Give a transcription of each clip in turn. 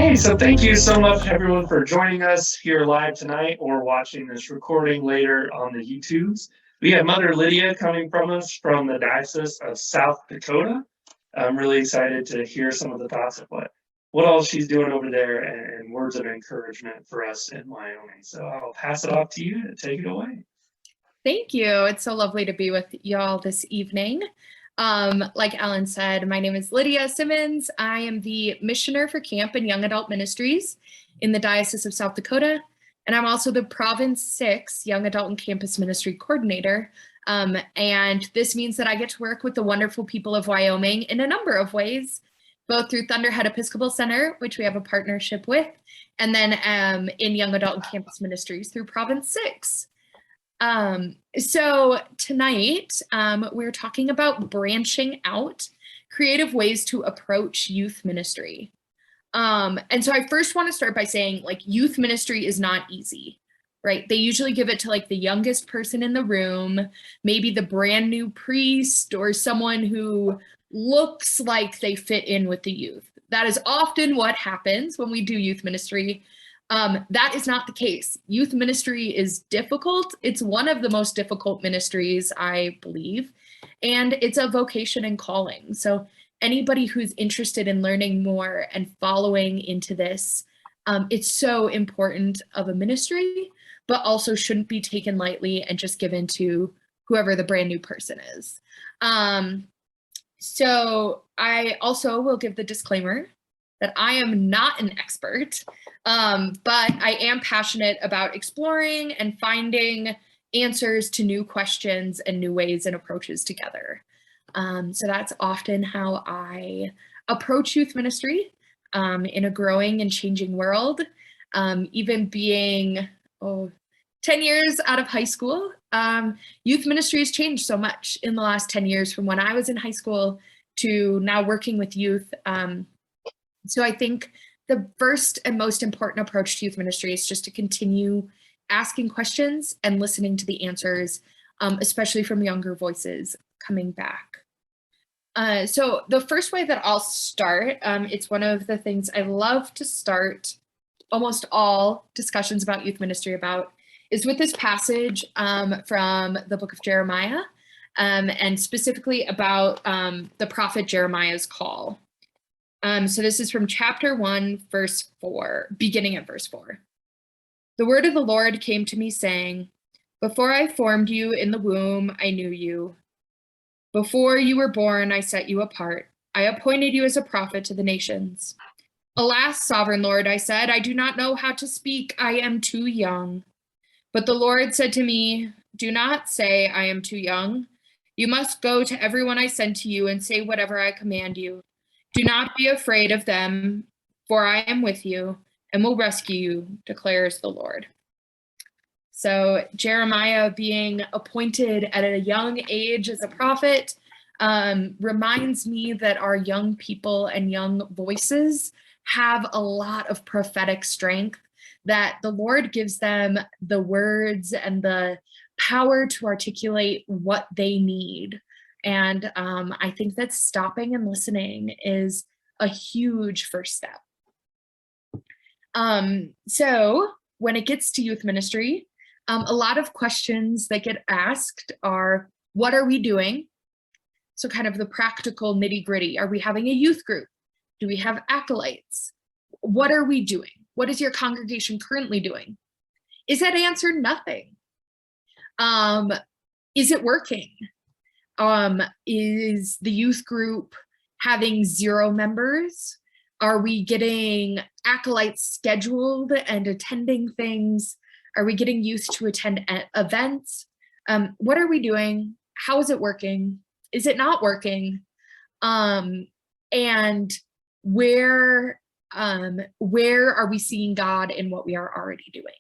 Okay, so thank you so much everyone for joining us here live tonight or watching this recording later on the YouTubes. We have Mother Lydia coming from us from the Diocese of South Dakota. I'm really excited to hear some of the thoughts of what all she's doing over there and words of encouragement for us in Wyoming. So I'll pass it off to you to take it away. Thank you. It's so lovely to be with y'all this evening. Like Ellen said, my name is Lydia Simmons. I am the missioner for camp and young adult ministries in the Diocese of South Dakota. And I'm also the Province 6 Young Adult and Campus Ministry Coordinator. And this means that I get to work with the wonderful people of Wyoming in a number of ways, both through Thunderhead Episcopal Center, which we have a partnership with, and then in young adult and campus ministries through Province 6. So tonight, we're talking about branching out, creative ways to approach youth ministry. And so I first want to start by saying, like, youth ministry is not easy, right? They usually give it to like the youngest person in the room, maybe the brand new priest or someone who looks like they fit in with the youth. That is often what happens when we do youth ministry. That is not the case. Youth ministry is difficult. It's one of the most difficult ministries, I believe, and it's a vocation and calling. So anybody who's interested in learning more and following into this, it's so important of a ministry, but also shouldn't be taken lightly and just given to whoever the brand new person is. So I also will give the disclaimer that I am not an expert, but I am passionate about exploring and finding answers to new questions and new ways and approaches together. So that's often how I approach youth ministry in a growing and changing world. Even being 10 years out of high school, youth ministry has changed so much in the last 10 years from when I was in high school to now working with youth. So I think the first and most important approach to youth ministry is just to continue asking questions and listening to the answers, especially from younger voices coming back. So the first way that I'll start, it's one of the things I love to start almost all discussions about youth ministry about, is with this passage from the book of Jeremiah, and specifically about the prophet Jeremiah's call. So this is from chapter 1, verse 4, beginning at verse 4. The word of the Lord came to me saying, before I formed you in the womb, I knew you. Before you were born, I set you apart. I appointed you as a prophet to the nations. Alas, sovereign Lord, I said, I do not know how to speak. I am too young. But the Lord said to me, do not say I am too young. You must go to everyone I send to you and say whatever I command you. Do not be afraid of them, for I am with you and will rescue you, declares the Lord. So Jeremiah being appointed at a young age as a prophet reminds me that our young people and young voices have a lot of prophetic strength, that the Lord gives them the words and the power to articulate what they need. And I think that stopping and listening is a huge first step. So when it gets to youth ministry, a lot of questions that get asked are, what are we doing? So kind of the practical nitty-gritty. Are we having a youth group? Do we have acolytes? What are we doing? What is your congregation currently doing? Is that answer nothing? Is it working? Is the youth group having 0 members? Are we getting acolytes scheduled and attending things? Are we getting youth to attend events? What are we doing? How is it working? Is it not working? And where are we seeing God in what we are already doing?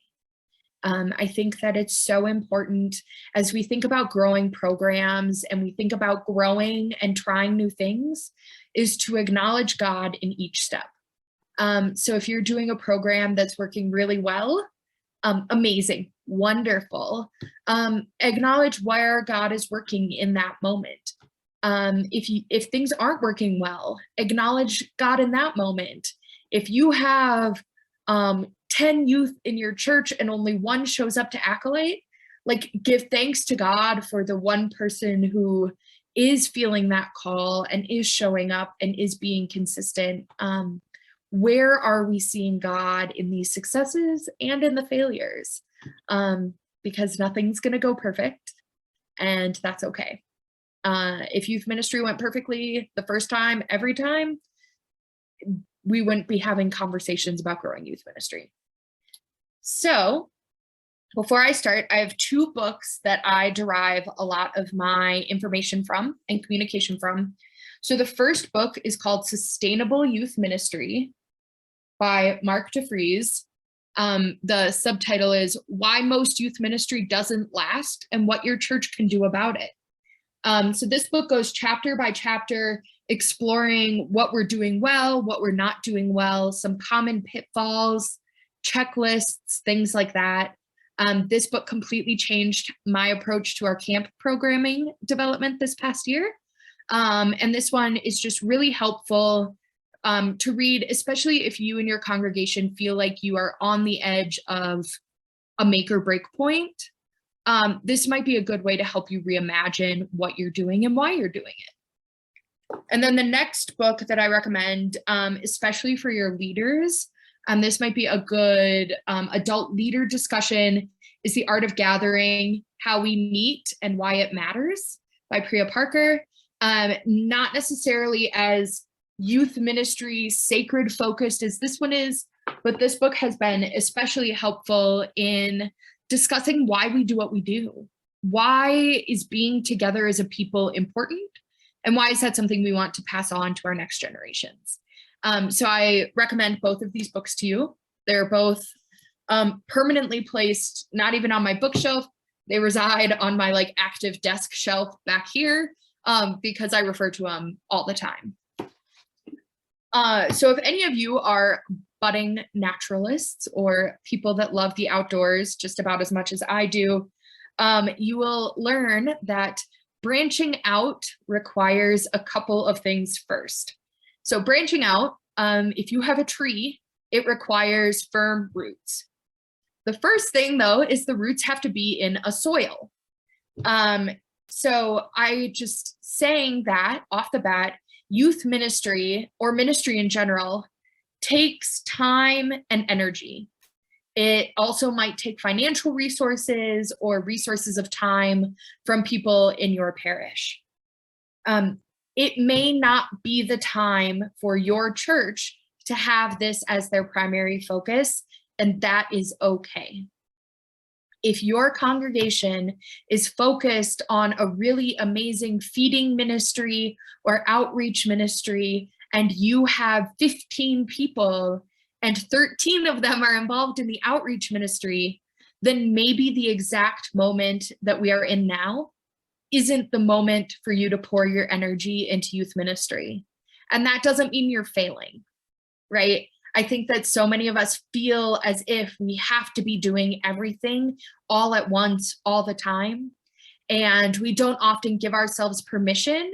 I think that it's so important as we think about growing programs and we think about growing and trying new things, is to acknowledge God in each step. So if you're doing a program that's working really well, amazing, wonderful. Acknowledge where God is working in that moment. If things aren't working well, acknowledge God in that moment. If you have 10 youth in your church and only one shows up to acolyte, like, give thanks to God for the one person who is feeling that call and is showing up and is being consistent. Where are we seeing God in these successes and in the failures? Because nothing's going to go perfect, and that's okay. If youth ministry went perfectly the first time, every time, we wouldn't be having conversations about growing youth ministry. So before I start, I have 2 books that I derive a lot of my information from and communication from. So the first book is called Sustainable Youth Ministry by Mark DeFries. The subtitle is Why Most Youth Ministry Doesn't Last and What Your Church Can Do About It. So this book goes chapter by chapter, exploring what we're doing well, what we're not doing well, some common pitfalls, checklists, things like that. This book completely changed my approach to our camp programming development this past year. And this one is just really helpful to read, especially if you and your congregation feel like you are on the edge of a make or break point. This might be a good way to help you reimagine what you're doing and why you're doing it. And then the next book that I recommend, especially for your leaders, this might be a good adult leader discussion, is The Art of Gathering, How We Meet and Why It Matters by Priya Parker. Not necessarily as youth ministry sacred focused as this one is, but this book has been especially helpful in discussing why we do what we do. Why is being together as a people important? And why is that something we want to pass on to our next generations? So I recommend both of these books to you. They're both permanently placed, not even on my bookshelf. They reside on my active desk shelf back here because I refer to them all the time. So if any of you are budding naturalists or people that love the outdoors just about as much as I do, you will learn that branching out requires a couple of things first. So branching out, if you have a tree, it requires firm roots. The first thing, though, is the roots have to be in a soil. So I just saying that off the bat, youth ministry or ministry in general takes time and energy. It also might take financial resources or resources of time from people in your parish. It may not be the time for your church to have this as their primary focus, and that is okay. If your congregation is focused on a really amazing feeding ministry or outreach ministry, and you have 15 people and 13 of them are involved in the outreach ministry, then maybe the exact moment that we are in now isn't the moment for you to pour your energy into youth ministry. And that doesn't mean you're failing, right? I think that so many of us feel as if we have to be doing everything all at once, all the time. And we don't often give ourselves permission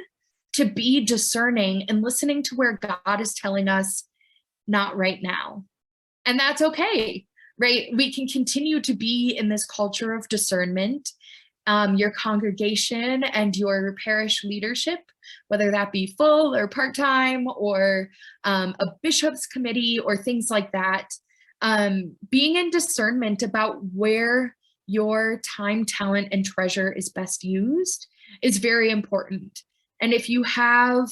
to be discerning and listening to where God is telling us, not right now. And that's okay, right? We can continue to be in this culture of discernment. Your congregation and your parish leadership, whether that be full or part-time or a bishop's committee or things like that, being in discernment about where your time, talent, and treasure is best used is very important. And if you have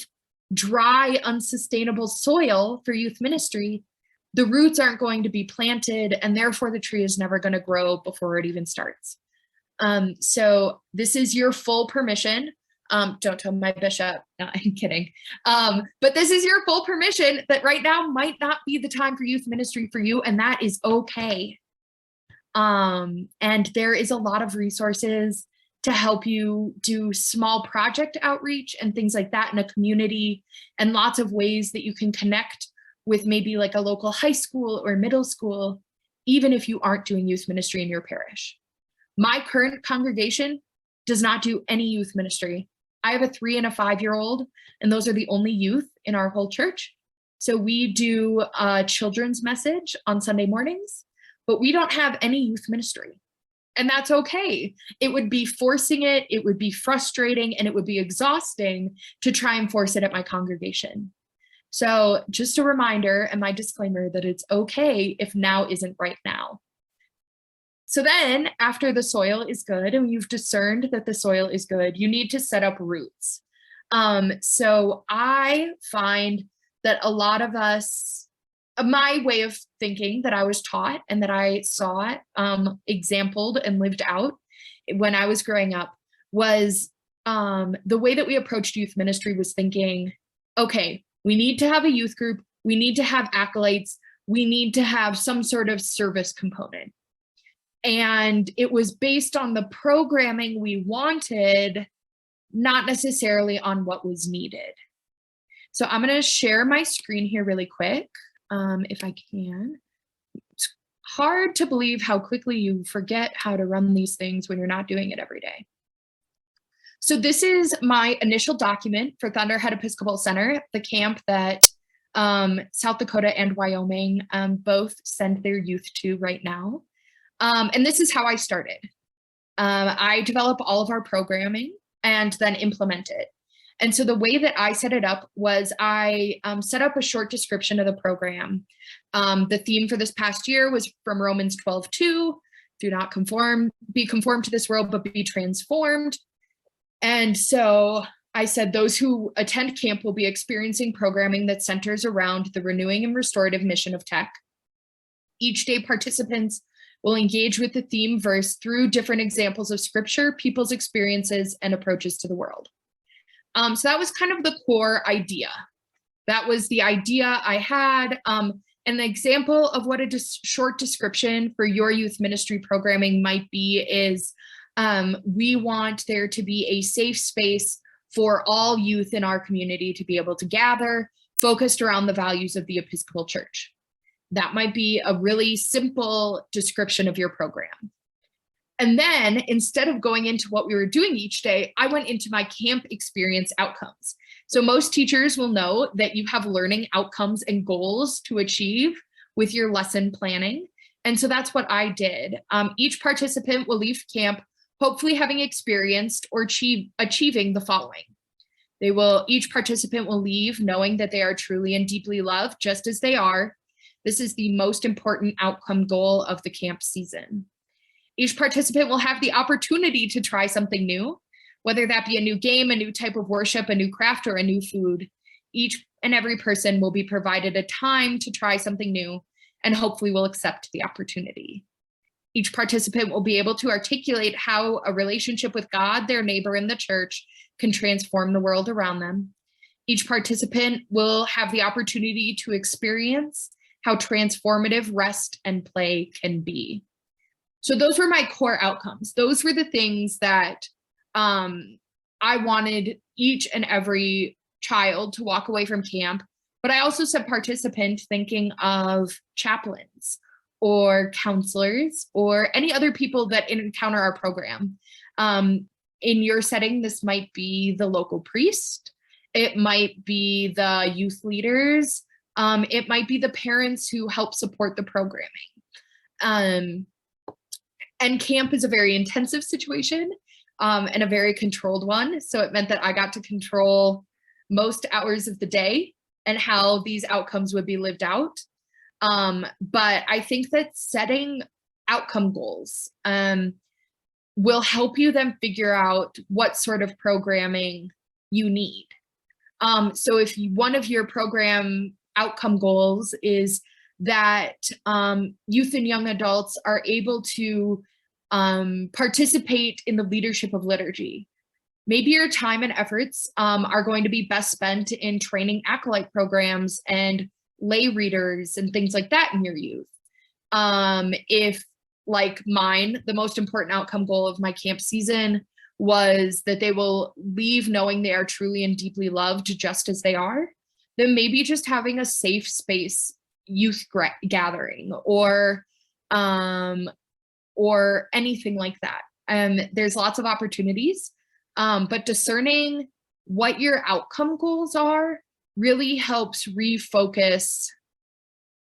dry, unsustainable soil for youth ministry, the roots aren't going to be planted, and therefore the tree is never going to grow before it even starts. So this is your full permission. Don't tell my bishop, no, I'm kidding. But this is your full permission that right now might not be the time for youth ministry for you, and that is okay. And there is a lot of resources to help you do small project outreach and things like that in a community, and lots of ways that you can connect with maybe like a local high school or middle school, even if you aren't doing youth ministry in your parish. My current congregation does not do any youth ministry. I have a 3- and a 5-year-old, and those are the only youth in our whole church. So we do a children's message on Sunday mornings, but we don't have any youth ministry. And that's okay. It would be forcing it, it would be frustrating, and it would be exhausting to try and force it at my congregation. So just a reminder and my disclaimer that it's okay if now isn't right now. So then after the soil is good and you've discerned that the soil is good, you need to set up roots. So I find that a lot of us, my way of thinking that I was taught and that I saw exampled and lived out when I was growing up was the way that we approached youth ministry was thinking, okay, we need to have a youth group, we need to have acolytes, we need to have some sort of service component. And it was based on the programming we wanted, not necessarily on what was needed. So I'm going to share my screen here really quick, if I can. It's hard to believe how quickly you forget how to run these things when you're not doing it every day. So this is my initial document for Thunderhead Episcopal Center, the camp that South Dakota and Wyoming both send their youth to right now. And this is how I started. I develop all of our programming and then implement it. And so the way that I set it up was I set up a short description of the program. The theme for this past year was from Romans 12:2, do not be conformed to this world, but be transformed. And so I said those who attend camp will be experiencing programming that centers around the renewing and restorative mission of tech. Each day participants will engage with the theme verse through different examples of scripture, people's experiences, and approaches to the world. So that was kind of the core idea. That was the idea I had. And the example of what a short description for your youth ministry programming might be is we want there to be a safe space for all youth in our community to be able to gather, focused around the values of the Episcopal Church. That might be a really simple description of your program. And then instead of going into what we were doing each day, I went into my camp experience outcomes. So most teachers will know that you have learning outcomes and goals to achieve with your lesson planning. And so that's what I did. Each participant will leave camp hopefully having experienced or achieving the following. Each participant will leave knowing that they are truly and deeply loved just as they are. This is the most important outcome goal of the camp season. Each participant will have the opportunity to try something new, whether that be a new game, a new type of worship, a new craft, or a new food. Each and every person will be provided a time to try something new and hopefully will accept the opportunity. Each participant will be able to articulate how a relationship with God, their neighbor, and the church can transform the world around them. Each participant will have the opportunity to experience how transformative rest and play can be. So those were my core outcomes. Those were the things that I wanted each and every child to walk away from camp. But I also said participant thinking of chaplains or counselors or any other people that encounter our program. In your setting, this might be the local priest. It might be the youth leaders. It might be the parents who help support the programming. And camp is a very intensive situation and a very controlled one. So it meant that I got to control most hours of the day and how these outcomes would be lived out. But I think that setting outcome goals will help you then figure out what sort of programming you need. So if one of your program outcome goals is that youth and young adults are able to participate in the leadership of liturgy, maybe your time and efforts are going to be best spent in training acolyte programs and lay readers and things like that in your youth. If, like mine, the most important outcome goal of my camp season was that they will leave knowing they are truly and deeply loved just as they are, then maybe just having a safe space youth gathering or anything like that. There's lots of opportunities, but discerning what your outcome goals are really helps refocus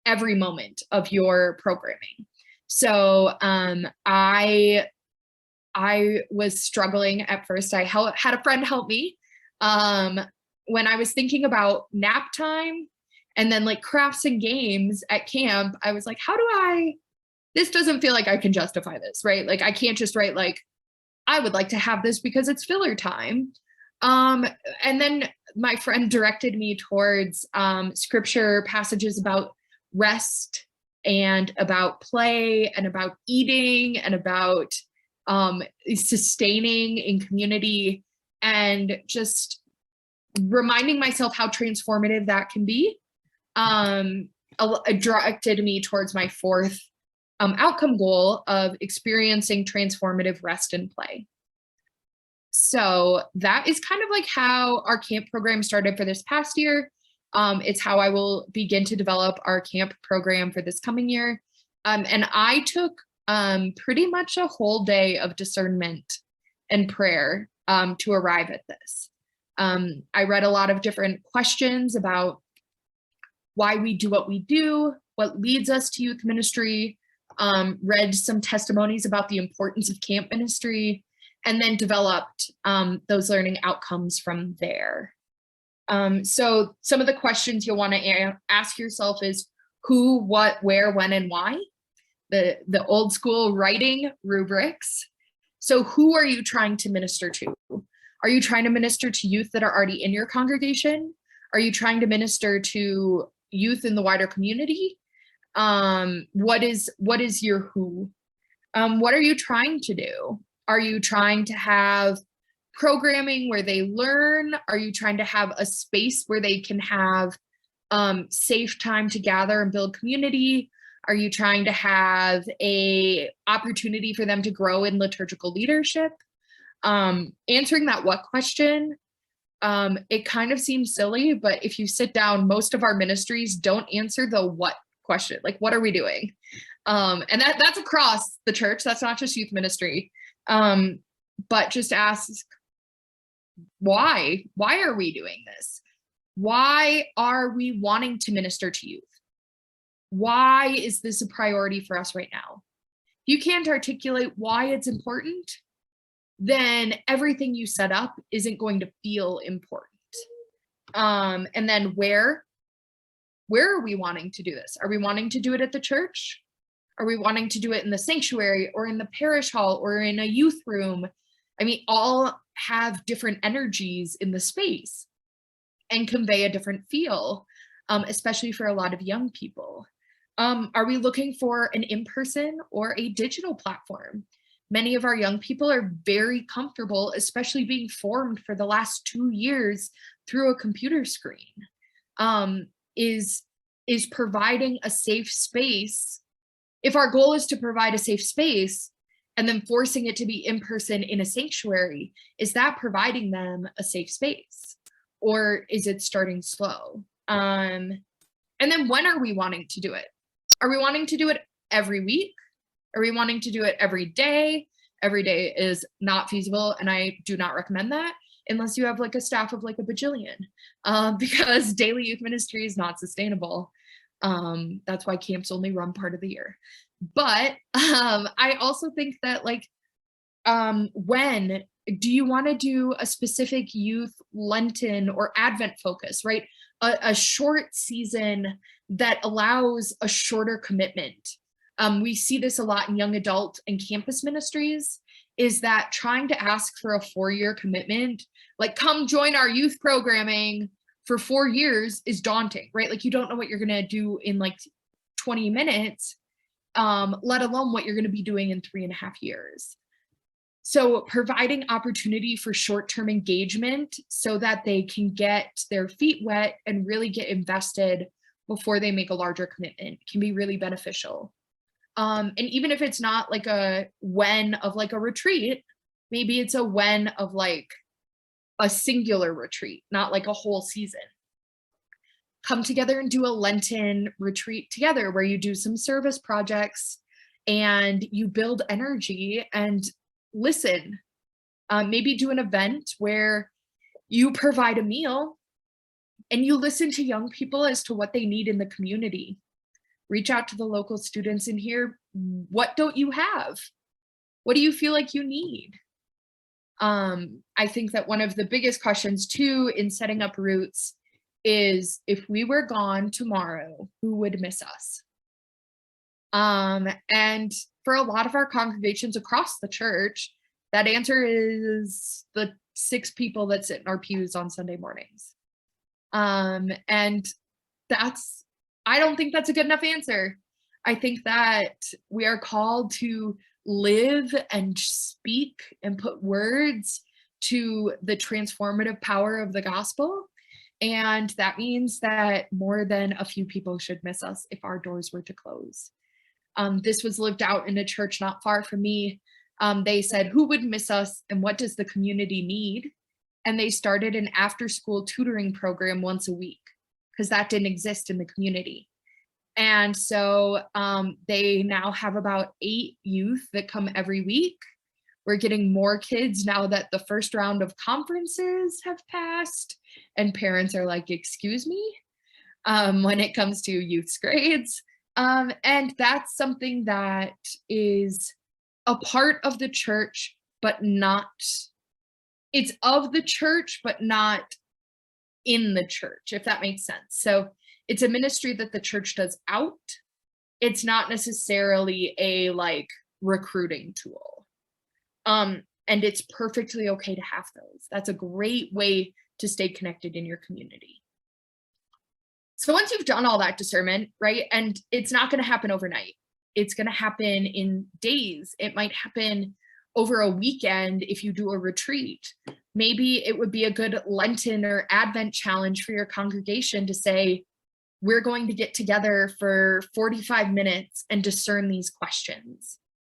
every moment of your programming. So I was struggling at first. I had a friend help me when I was thinking about nap time and then like crafts and games at camp. I was like, this doesn't feel like I can justify this, right? Like I can't just write like, I would like to have this because it's filler time. And then my friend directed me towards scripture passages about rest and about play and about eating and about sustaining in community, and just reminding myself how transformative that can be. Directed me towards my fourth outcome goal of experiencing transformative rest and play. So that is kind of like how our camp program started for this past year. It's how I will begin to develop our camp program for this coming year. And I took pretty much a whole day of discernment and prayer to arrive at this. I read a lot of different questions about why we do what we do, what leads us to youth ministry, read some testimonies about the importance of camp ministry, and then developed those learning outcomes from there. So some of the questions you'll want to ask yourself is who, what, where, when, and why. The old school writing rubrics. So who are you trying to minister to? Are you trying to minister to youth that are already in your congregation? Are you trying to minister to youth in the wider community? What is your who? What are you trying to do? Are you trying to have programming where they learn? Are you trying to have a space where they can have safe time to gather and build community? Are you trying to have a opportunity for them to grow in liturgical leadership? Answering that what question, it kind of seems silly, but if you sit down, most of our ministries don't answer the what question, like what are we doing? And that's across the church. That's not just youth ministry. But just ask, why are we doing this? Why are we wanting to minister to youth? Why is this a priority for us right now? If you can't articulate why it's important, then everything you set up isn't going to feel important. And then where are we wanting to do this? Are we wanting to do it at the church? Are we wanting to do it in the sanctuary or in the parish hall or in a youth room? I mean, all have different energies in the space and convey a different feel, especially for a lot of young people. Are we looking for an in-person or a digital platform? Many of our young people are very comfortable, especially being formed for the last 2 years through a computer screen. Is providing a safe space. If our goal is to provide a safe space and then forcing it to be in person in a sanctuary, is that providing them a safe space? Or is it starting slow? And then when are we wanting to do it? Are we wanting to do it every week? Are we wanting to do it every day? Every day is not feasible, and I do not recommend that unless you have like a staff of like a bajillion, because daily youth ministry is not sustainable. That's why camps only run part of the year. But I also think that like, when do you want to do a specific youth Lenten or Advent focus, right? A short season that allows a shorter commitment. We see this a lot in young adult and campus ministries, is that trying to ask for a 4-year commitment, like come join our youth programming for 4 years, is daunting, right? Like you don't know what you're gonna do in like 20 minutes, let alone what you're gonna be doing in 3.5 years. So providing opportunity for short-term engagement so that they can get their feet wet and really get invested before they make a larger commitment can be really beneficial. And even if it's not like a when of like a retreat, maybe it's a when of like a singular retreat, not like a whole season. Come together and do a Lenten retreat together where you do some service projects and you build energy and listen. Maybe do an event where you provide a meal, And you listen to young people as to what they need in the community. Reach out to the local students and hear, what don't you have? What do you feel like you need? I think that one of the biggest questions too in setting up roots is, if we were gone tomorrow, who would miss us? And for a lot of our congregations across the church, that answer is the 6 people that sit in our pews on Sunday mornings. And I don't think that's a good enough answer. I think that we are called to live and speak and put words to the transformative power of the gospel. And that means that more than a few people should miss us if our doors were to close. This was lived out in a church not far from me. They said, who would miss us and what does the community need? And they started an after-school tutoring program once a week, because that didn't exist in the community. And so they now have about 8 youth that come every week. We're getting more kids now that the first round of conferences have passed, and parents are like, excuse me, when it comes to youth's grades. And that's something that is a part of the church, but not, it's of the church, but not in the church, if that makes sense. So it's a ministry that the church does out. It's not necessarily a like recruiting tool. And it's perfectly okay to have those. That's a great way to stay connected in your community. So once you've done all that discernment, right, and it's not going to happen overnight. It's going to happen in days. It might happen over a weekend if you do a retreat. Maybe it would be a good Lenten or Advent challenge for your congregation to say, we're going to get together for 45 minutes and discern these questions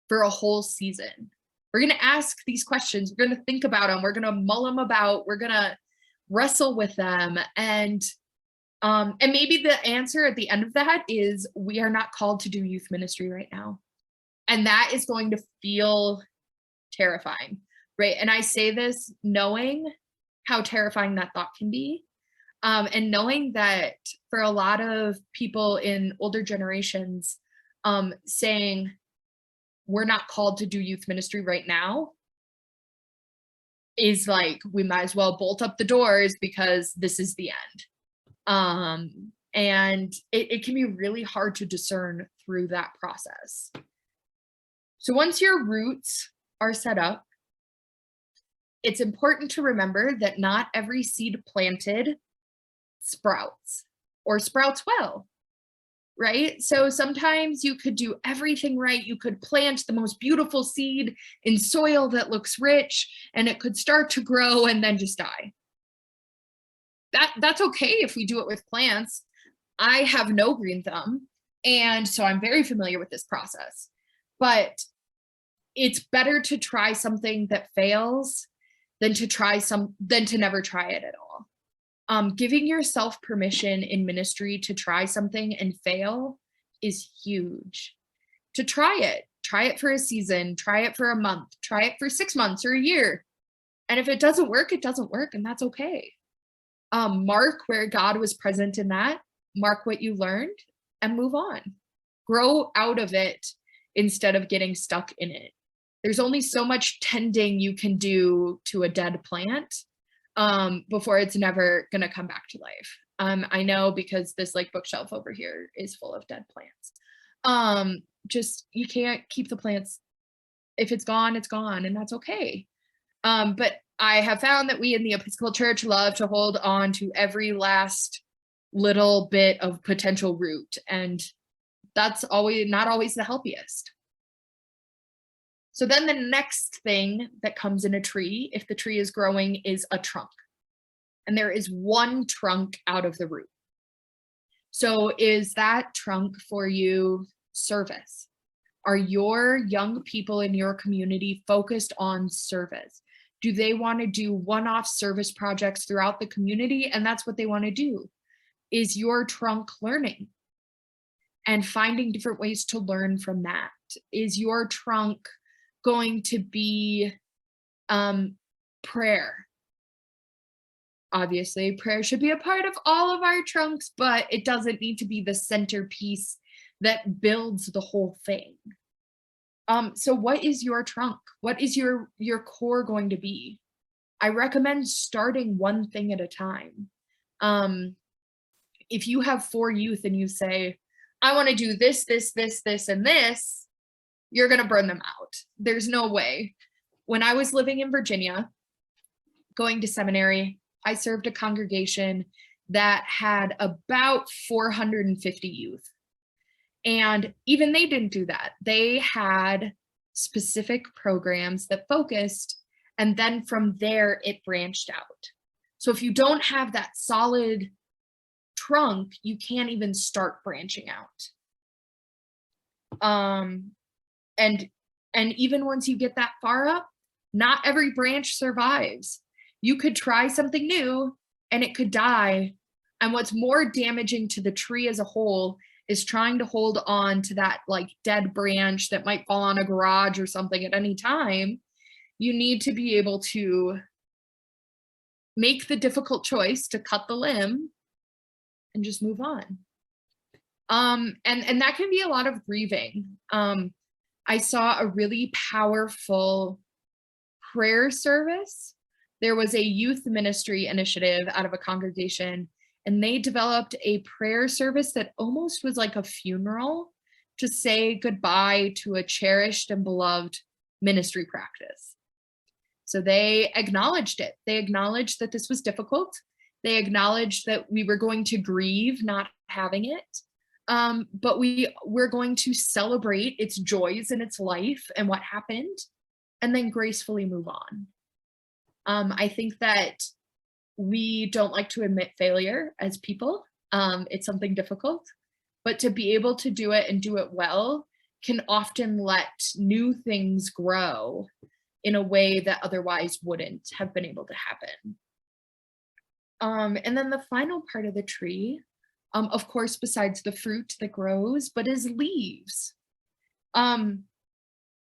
for a whole season. We're going to ask these questions. We're going to think about them. We're going to mull them about. We're going to wrestle with them. And maybe the answer at the end of that is, we are not called to do youth ministry right now. And that is going to feel terrifying, right? And I say this knowing how terrifying that thought can be. And knowing that for a lot of people in older generations, saying we're not called to do youth ministry right now is like, we might as well bolt up the doors because this is the end. And it can be really hard to discern through that process. So once your roots are set up, it's important to remember that not every seed planted sprouts or sprouts well, right? So sometimes you could do everything right. You could plant the most beautiful seed in soil that looks rich, and it could start to grow and then just die. That's okay if we do it with plants. I have no green thumb, and so I'm very familiar with this process. But it's better to try something that fails than to never try it at all. Giving yourself permission in ministry to try something and fail is huge. To try it for a season, try it for a month, try it for 6 months or a year. And if it doesn't work, it doesn't work, and that's okay. Mark where God was present in that, mark what you learned, and move on. Grow out of it instead of getting stuck in it. There's only so much tending you can do to a dead plant before it's never going to come back to life. I know, because this like bookshelf over here is full of dead plants. Just, you can't keep the plants. If it's gone, it's gone, and that's okay. But I have found that we in the Episcopal Church love to hold on to every last little bit of potential root, and that's not always the healthiest. So then the next thing that comes in a tree, if the tree is growing, is a trunk. And there is one trunk out of the root. So is that trunk for you service? Are your young people in your community focused on service? Do they want to do one-off service projects throughout the community? And that's what they want to do. Is your trunk learning and finding different ways to learn from that? Is your trunk going to be prayer? Obviously, prayer should be a part of all of our trunks, but it doesn't need to be the centerpiece that builds the whole thing. So what is your trunk? What is your core going to be? I recommend starting one thing at a time. If you have 4 youth and you say, I want to do this, this, this, this, and this, you're going to burn them out. There's no way. When I was living in Virginia, going to seminary, I served a congregation that had about 450 youth. And even they didn't do that. They had specific programs that focused, and then from there, it branched out. So if you don't have that solid trunk, you can't even start branching out. And even once you get that far up, not every branch survives. You could try something new and it could die. And what's more damaging to the tree as a whole is trying to hold on to that like dead branch that might fall on a garage or something at any time. You need to be able to make the difficult choice to cut the limb and just move on. And that can be a lot of grieving. I saw a really powerful prayer service. There was a youth ministry initiative out of a congregation, and they developed a prayer service that almost was like a funeral to say goodbye to a cherished and beloved ministry practice. So they acknowledged it. They acknowledged that this was difficult. They acknowledged that we were going to grieve not having it. But we're going to celebrate its joys in its life and what happened, and then gracefully move on. I think that we don't like to admit failure as people. It's something difficult, but to be able to do it and do it well can often let new things grow in a way that otherwise wouldn't have been able to happen. And then the final part of the tree, of course, besides the fruit that grows, but is leaves.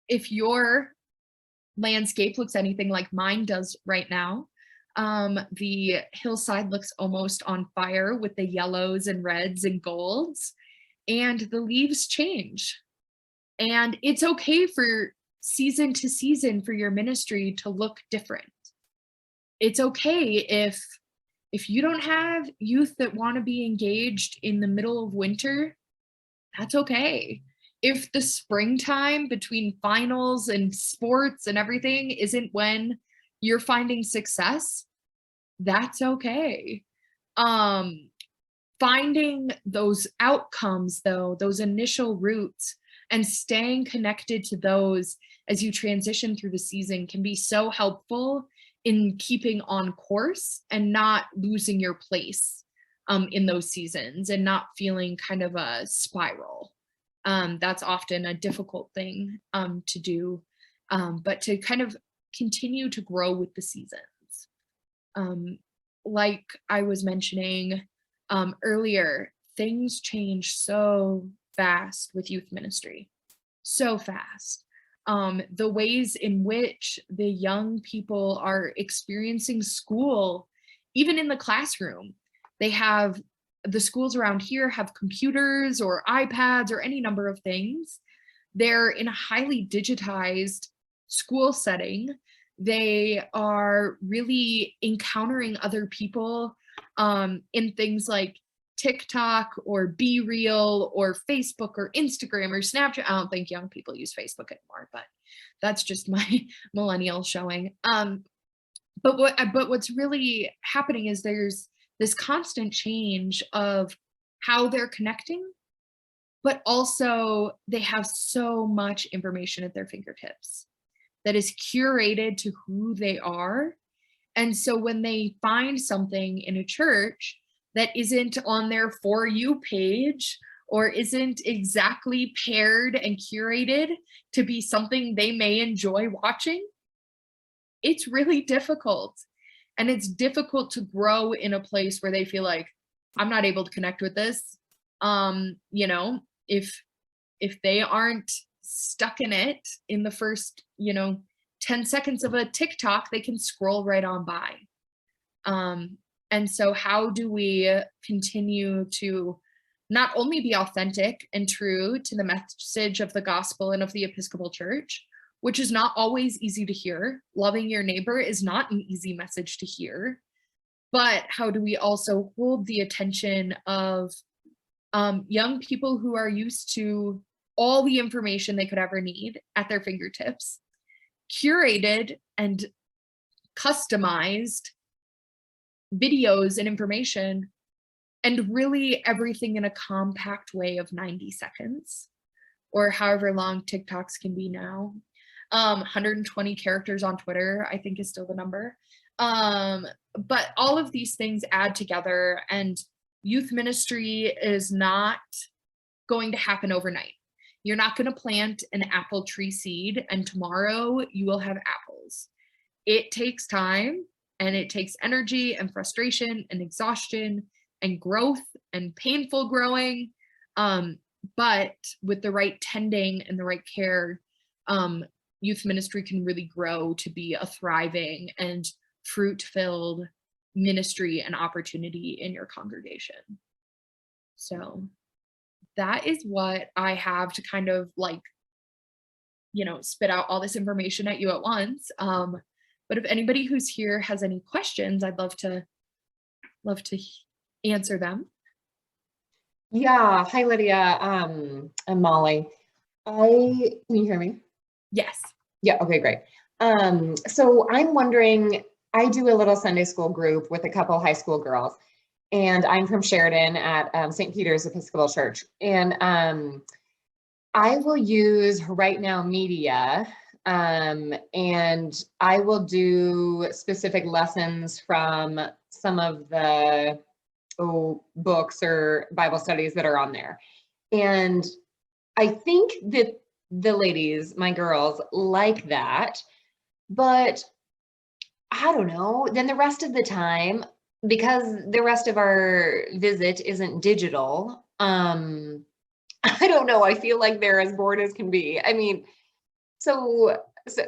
If your landscape looks anything like mine does right now, the hillside looks almost on fire with the yellows and reds and golds, and the leaves change. And it's okay for season to season for your ministry to look different. It's okay if you don't have youth that want to be engaged in the middle of winter, that's okay. If the springtime between finals and sports and everything isn't when you're finding success, that's okay. Finding those outcomes though, those initial roots, and staying connected to those as you transition through the season can be so helpful in keeping on course and not losing your place in those seasons and not feeling kind of a spiral. That's often a difficult thing to do, but to kind of continue to grow with the seasons. Like I was mentioning earlier, things change so fast with youth ministry, so fast. The ways in which the young people are experiencing school, even in the classroom, the schools around here have computers or iPads or any number of things. They're in a highly digitized school setting. They are really encountering other people in things like TikTok or Be Real or Facebook or Instagram or Snapchat. I don't think young people use Facebook anymore, but that's just my millennial showing. But what's really happening is there's this constant change of how they're connecting, but also they have so much information at their fingertips that is curated to who they are. And so when they find something in a church that isn't on their For You page or isn't exactly paired and curated to be something they may enjoy watching, it's really difficult. And it's difficult to grow in a place where they feel like, I'm not able to connect with this. If they aren't stuck in it in the first, 10 seconds of a TikTok, they can scroll right on by. And so how do we continue to not only be authentic and true to the message of the gospel and of the Episcopal Church, which is not always easy to hear. Loving your neighbor is not an easy message to hear. But how do we also hold the attention of young people who are used to all the information they could ever need at their fingertips, curated and customized videos and information, and really everything in a compact way of 90 seconds, or however long TikToks can be now. 120 characters on Twitter, I think, is still the number. But all of these things add together, and youth ministry is not going to happen overnight. You're not going to plant an apple tree seed and tomorrow you will have apples. It takes time, and it takes energy and frustration and exhaustion and growth and painful growing. But with the right tending and the right care, youth ministry can really grow to be a thriving and fruit-filled ministry and opportunity in your congregation. So that is what I have to kind of like, spit out all this information at you at once. But if anybody who's here has any questions, I'd love to answer them. Yeah. Hi, Lydia. I'm Molly. Can you hear me? Yes. Yeah. Okay, great. So I'm wondering, I do a little Sunday school group with a couple high school girls, and I'm from Sheridan at St. Peter's Episcopal Church. And I will use Right Now Media, and I will do specific lessons from some of the books or Bible studies that are on there. And I think that the ladies, my girls, like that, but I don't know. Then the rest of the time, because the rest of our visit isn't digital, I don't know. I feel like they're as bored as can be. I mean, so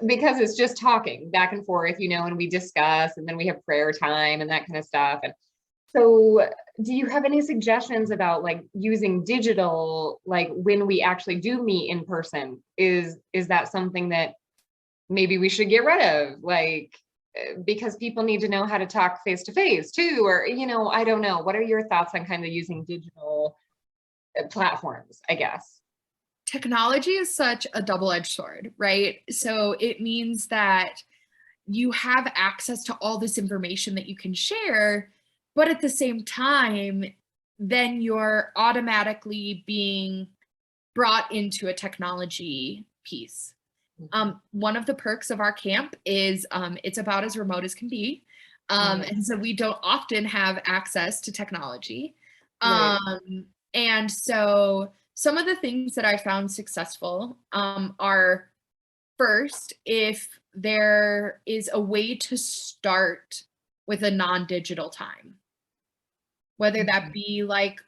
because it's just talking back and forth, and we discuss, and then we have prayer time and that kind of stuff. And so do you have any suggestions about like using digital, like when we actually do meet in person? Is that something that maybe we should get rid of? Like, because people need to know how to talk face to face too, or, I don't know. What are your thoughts on kind of using digital platforms, I guess? Technology is such a double-edged sword, right? So it means that you have access to all this information that you can share, but at the same time, then you're automatically being brought into a technology piece. One of the perks of our camp is it's about as remote as can be. And so we don't often have access to technology. Right. And so some of the things that I found successful are, first, if there is a way to start with a non-digital time, whether that be like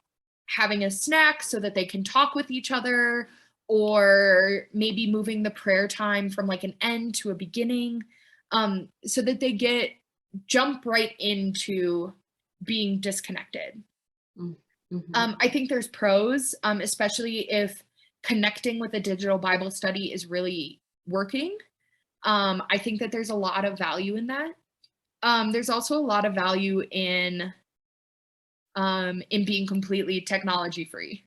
having a snack so that they can talk with each other, or maybe moving the prayer time from like an end to a beginning, so that they jump right into being disconnected. I think there's pros, especially if connecting with a digital Bible study is really working. I think that there's a lot of value in that. There's also a lot of value in being completely technology free.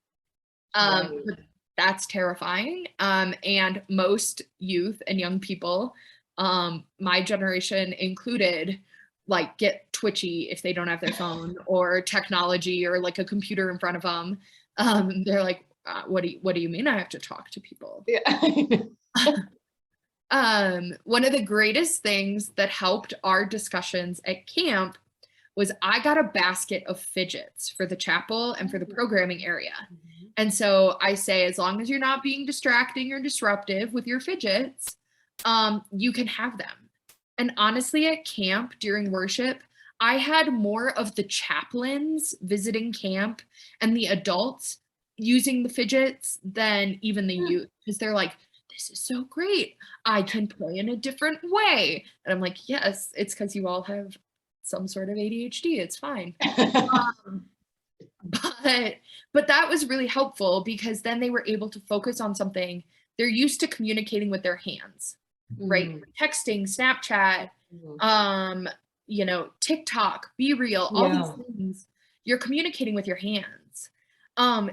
Right. But that's terrifying. And most youth and young people, my generation included, like get twitchy if they don't have their phone or technology or like a computer in front of them. They're like, what do you mean I have to talk to people? Yeah. One of the greatest things that helped our discussions at camp was I got a basket of fidgets for the chapel and for the programming area. And so I say, as long as you're not being distracting or disruptive with your fidgets, you can have them. And honestly, at camp during worship, I had more of the chaplains visiting camp and the adults using the fidgets than even the youth, because they're like, this is so great. I can pray in a different way. And I'm like, yes, it's because you all have some sort of ADHD. It's fine. But that was really helpful because then they were able to focus on something. They're used to communicating with their hands, right? Texting, Snapchat, TikTok, Be Real, all these things. You're communicating with your hands.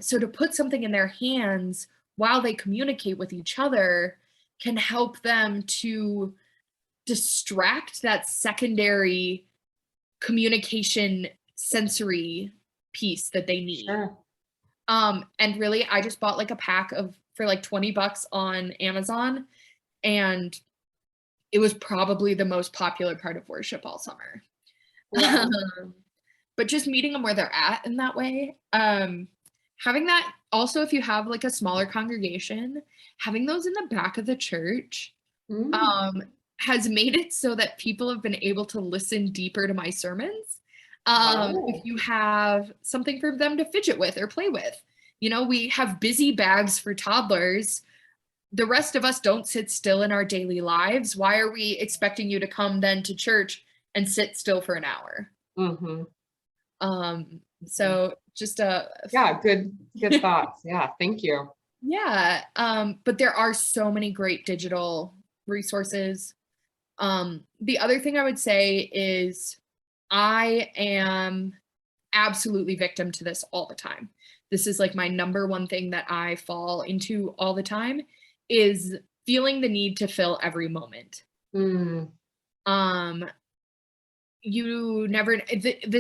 So to put something in their hands while they communicate with each other can help them to distract that secondary communication sensory piece that they need. Sure. And really, I just bought like a pack for like $20 on Amazon, and it was probably the most popular part of worship all summer. Wow. But just meeting them where they're at in that way. Having that also, if you have like a smaller congregation, having those in the back of the church has made it so that people have been able to listen deeper to my sermons. If you have something for them to fidget with or play with, we have busy bags for toddlers. The rest of us don't sit still in our daily lives. Why are we expecting you to come then to church and sit still for an hour? So just good thoughts. Yeah, thank you. Yeah. But there are so many great digital resources. The other thing I would say is I am absolutely victim to this all the time. This is like my number one thing that I fall into all the time is feeling the need to fill every moment. This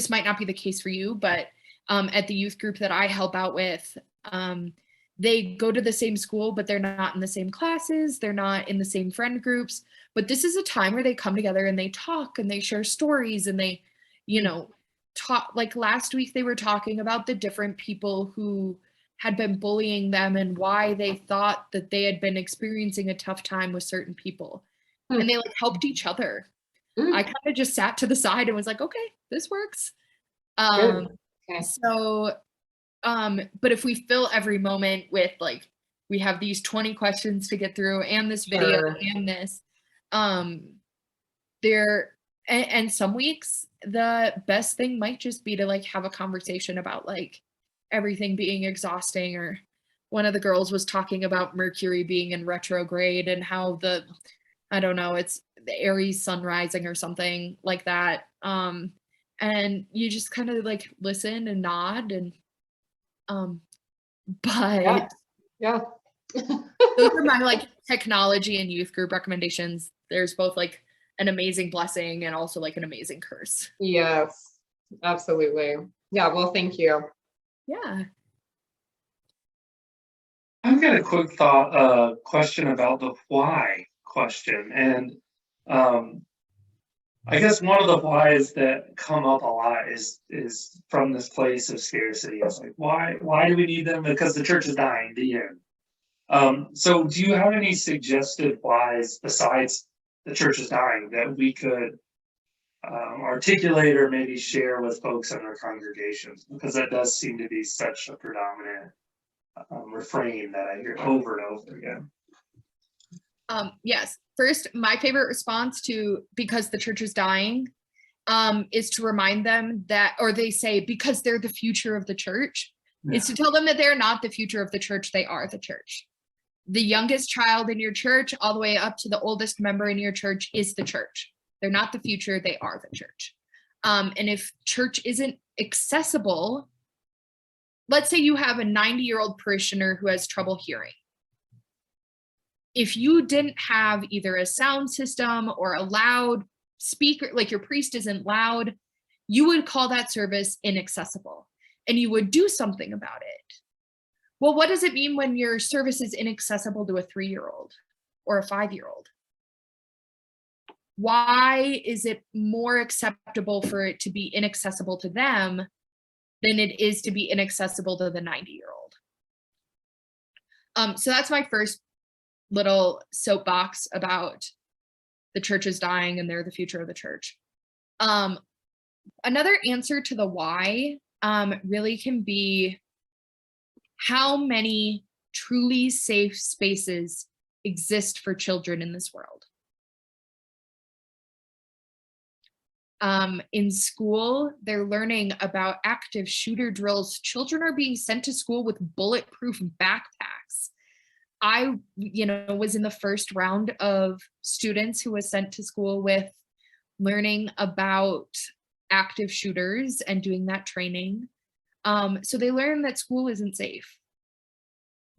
might not be the case for you, but at the youth group that I help out with, they go to the same school, but they're not in the same classes. They're not in the same friend groups. But this is a time where they come together and they talk and they share stories and they, talk. Like last week, they were talking about the different people who had been bullying them and why they thought that they had been experiencing a tough time with certain people. And they like helped each other. I kind of just sat to the side and was like, okay, this works. So, but if we fill every moment with like, we have these 20 questions to get through and this video and this, and some weeks the best thing might just be to like have a conversation about like everything being exhausting, or one of the girls was talking about Mercury being in retrograde and how I don't know, it's the Aries sun rising or something like that. And you just kind of like listen and nod and, but yeah. those are my like technology and youth group recommendations. There's both like an amazing blessing and also like an amazing curse. Yes, absolutely. Yeah. Well, thank you. Yeah. I've got a quick question about the why question. And I guess one of the whys that come up a lot is from this place of scarcity. It's like, why do we need them? Because the church is dying, the end. So do you have any suggested whys besides the church is dying that we could articulate or maybe share with folks in our congregations? Because that does seem to be such a predominant refrain that I hear over and over again. Yes. First, my favorite response to because the church is dying is to remind them that, or they say because they're the future of the church, is to tell them that they're not the future of the church, they are the church. The youngest child in your church, all the way up to the oldest member in your church, is the church. They're not the future, they are the church. And if church isn't accessible, let's say you have a 90-year-old parishioner who has trouble hearing. If you didn't have either a sound system or a loud speaker, like your priest isn't loud, you would call that service inaccessible and you would do something about it. Well, what does it mean when your service is inaccessible to a 3-year-old or a 5-year-old? Why is it more acceptable for it to be inaccessible to them than it is to be inaccessible to the 90-year-old? So that's my first little soapbox about the church is dying and they're the future of the church. Another answer to the why really can be how many truly safe spaces exist for children in this world. In school, they're learning about active shooter drills. Children are being sent to school with bulletproof backpacks. I, was in the first round of students who was sent to school with learning about active shooters and doing that training. So they learn that school isn't safe.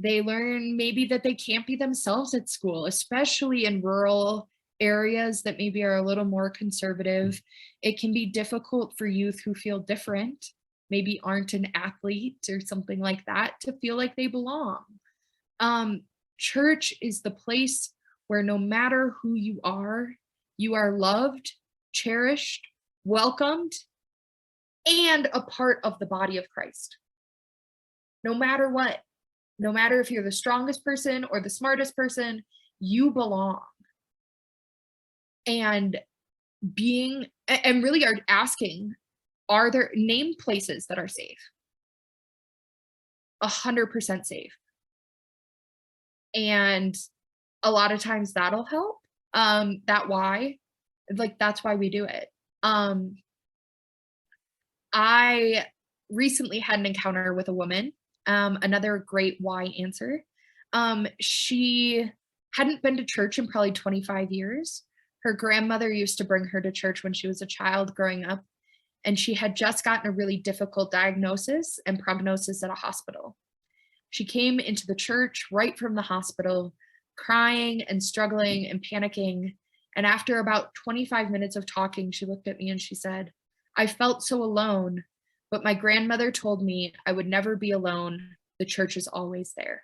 They learn maybe that they can't be themselves at school, especially in rural areas that maybe are a little more conservative. It can be difficult for youth who feel different, maybe aren't an athlete or something like that, to feel like they belong. Church is the place where no matter who you are loved, cherished, welcomed, and a part of the body of Christ. No matter what, no matter if you're the strongest person or the smartest person, you belong. And really are asking, are there name places that are safe? 100% safe. And a lot of times that'll help. That's why we do it. I recently had an encounter with a woman, another great why answer. She hadn't been to church in probably 25 years. Her grandmother used to bring her to church when she was a child growing up, and she had just gotten a really difficult diagnosis and prognosis at a hospital. She came into the church right from the hospital, crying and struggling and panicking. And after about 25 minutes of talking, she looked at me and she said, "I felt so alone, but my grandmother told me I would never be alone. The church is always there."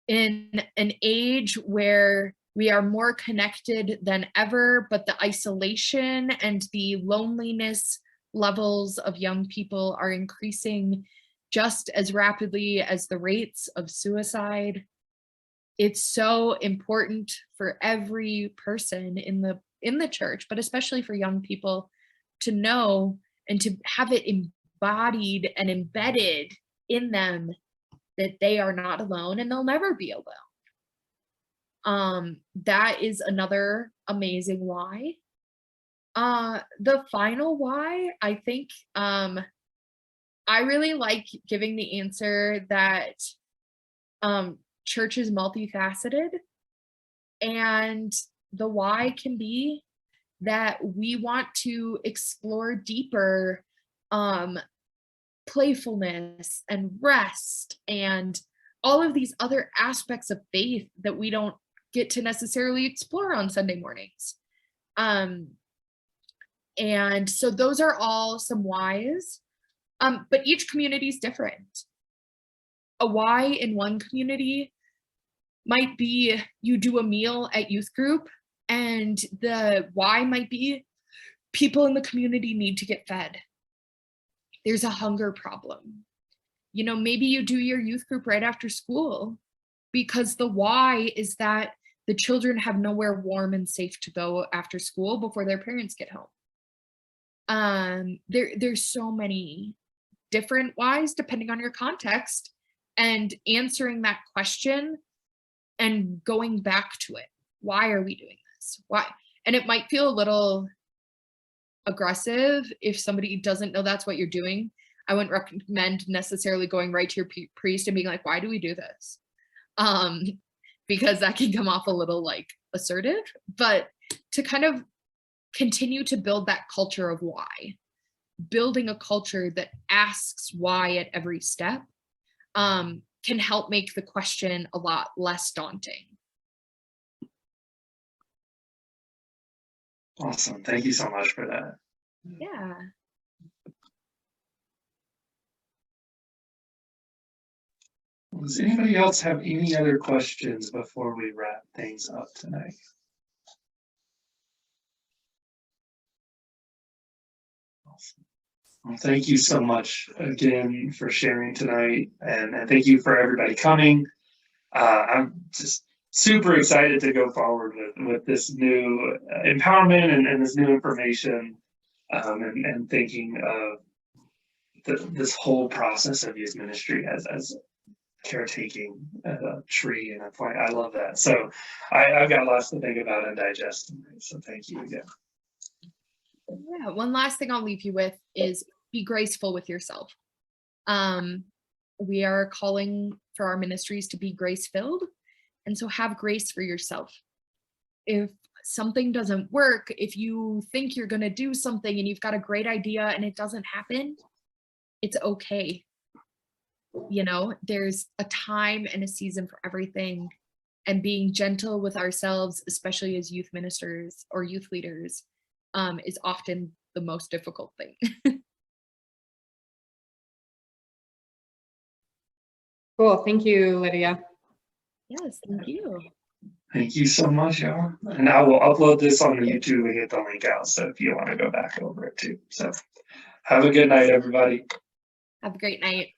In an age where we are more connected than ever, but the isolation and the loneliness levels of young people are increasing just as rapidly as the rates of suicide, it's so important for every person in the church, but especially for young people, to know and to have it embodied and embedded in them that they are not alone and they'll never be alone. That is another amazing why. The final why, I think, I really like giving the answer that church is multifaceted, and the why can be that we want to explore deeper playfulness and rest and all of these other aspects of faith that we don't get to necessarily explore on Sunday mornings. And so those are all some whys, but each community is different. A why in one community might be you do a meal at youth group, and the why might be people in the community need to get fed. There's a hunger problem. Maybe you do your youth group right after school because the why is that the children have nowhere warm and safe to go after school before their parents get home. There's so many different whys depending on your context, and answering that question and going back to it. Why are we doing this? Why? And it might feel a little aggressive if somebody doesn't know that's what you're doing. I wouldn't recommend necessarily going right to your priest and being like, "Why do we do this?" Because that can come off a little like assertive, but to kind of continue to build that culture of why, building a culture that asks why at every step, can help make the question a lot less daunting. Awesome. Thank you so much for that. Yeah. Does anybody else have any other questions before we wrap things up tonight? Awesome. Well, thank you so much again for sharing tonight, and thank you for everybody coming. I'm just super excited to go forward with this new empowerment and this new information, and thinking of this whole process of youth ministry as caretaking a tree and a plant. I love that. So I've got lots to think about and digest tonight. So thank you again. Yeah, one last thing I'll leave you with is be graceful with yourself. We are calling for our ministries to be grace-filled, and so have grace for yourself. If something doesn't work, if you think you're going to do something and you've got a great idea and it doesn't happen, it's okay. You know, there's a time and a season for everything, and being gentle with ourselves, especially as youth ministers or youth leaders, is often the most difficult thing. Cool. Thank you, Lydia. Yes, thank you. Thank you so much, y'all. And I will upload this on the YouTube and get the link out. So if you want to go back over it too. So have a good night, everybody. Have a great night.